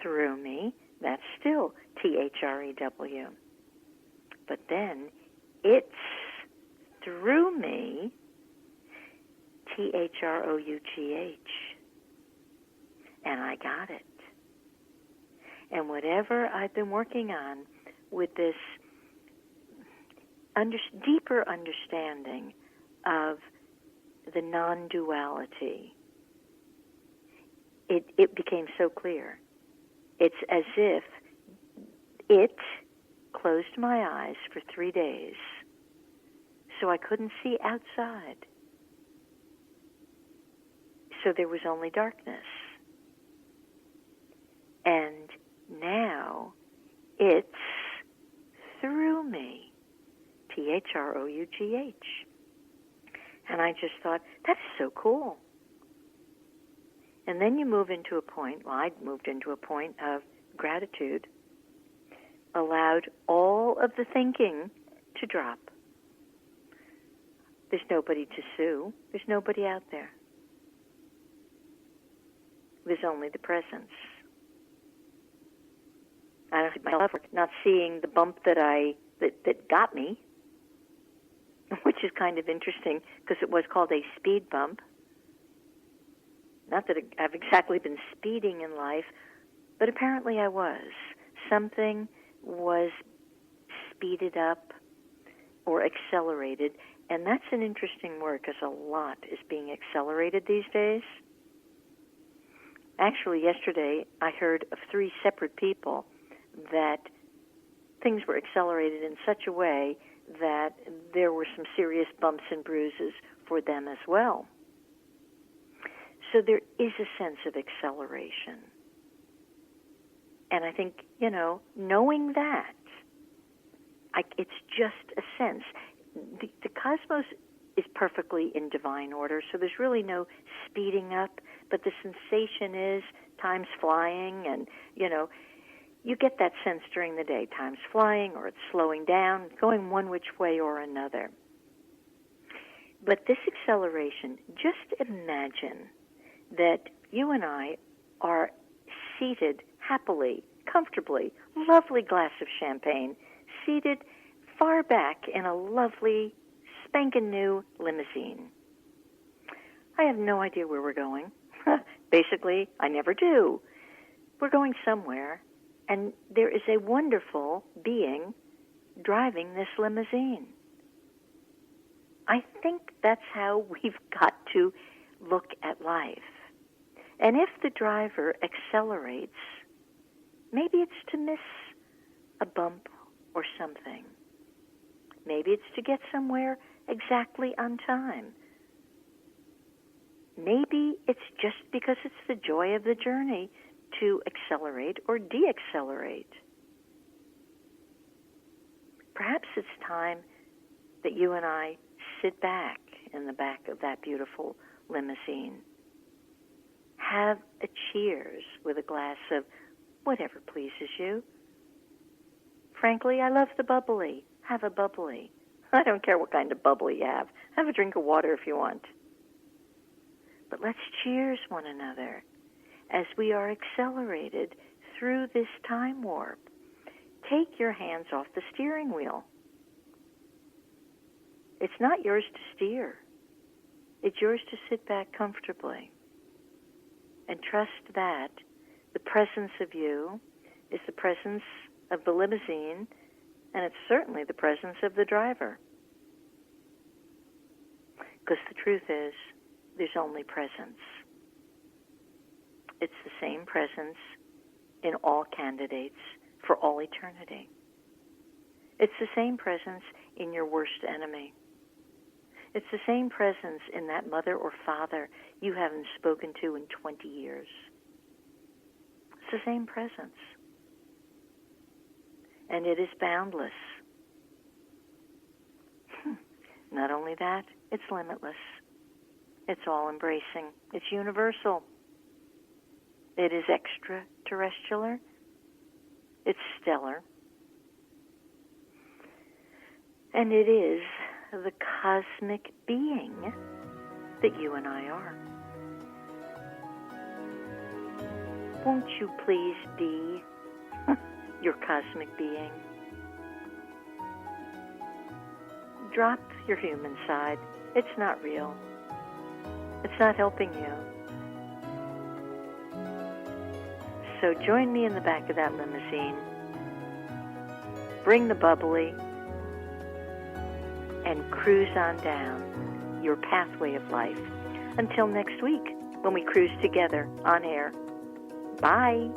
threw me. That's still THREW. But then it's through me, THROUGH. And I got it. And whatever I've been working on with this deeper understanding of the non-duality, it became so clear. It's as if it closed my eyes for 3 days so I couldn't see outside. So there was only darkness. And now it's through me, THROUGH. And I just thought, that's so cool. And then you move into a point, well, I moved into a point of gratitude, allowed all of the thinking to drop. There's nobody to sue. There's nobody out there. There's only the presence. I don't see myself not seeing the bump that got me, which is kind of interesting because it was called a speed bump. Not that I've exactly been speeding in life, but apparently I was. Something was speeded up or accelerated, and that's an interesting word because a lot is being accelerated these days. Actually, yesterday I heard of 3 separate people that things were accelerated in such a way that there were some serious bumps and bruises for them as well. So there is a sense of acceleration. And I think, knowing that, it's just a sense. The cosmos is perfectly in divine order, so there's really no speeding up, but the sensation is time's flying, and, you get that sense during the day. Time's flying, or it's slowing down, going one which way or another. But this acceleration, just imagine that you and I are seated happily, comfortably, lovely glass of champagne, seated far back in a lovely, spanking new limousine. I have no idea where we're going. Basically, I never do. We're going somewhere, and there is a wonderful being driving this limousine. I think that's how we've got to look at life. And if the driver accelerates, maybe it's to miss a bump or something. Maybe it's to get somewhere exactly on time. Maybe it's just because it's the joy of the journey to accelerate or de-accelerate. Perhaps it's time that you and I sit back in the back of that beautiful limousine. Have a cheers with a glass of whatever pleases you. Frankly, I love the bubbly. Have a bubbly. I don't care what kind of bubbly you have. Have a drink of water if you want. But let's cheers one another as we are accelerated through this time warp. Take your hands off the steering wheel. It's not yours to steer. It's yours to sit back comfortably. And trust that the presence of you is the presence of the limousine, and it's certainly the presence of the driver. Because the truth is, there's only presence. It's the same presence in all candidates for all eternity. It's the same presence in your worst enemy. It's the same presence in that mother or father you haven't spoken to in 20 years. It's the same presence. And it is boundless. Not only that, it's limitless. It's all-embracing. It's universal. It is extraterrestrial. It's stellar. And it is the cosmic being that you and I are. Won't you please be your cosmic being? Drop your human side. It's not real. It's not helping you. So join me in the back of that limousine. Bring the bubbly and cruise on down your pathway of life. Until next week, when we cruise together on air. Bye.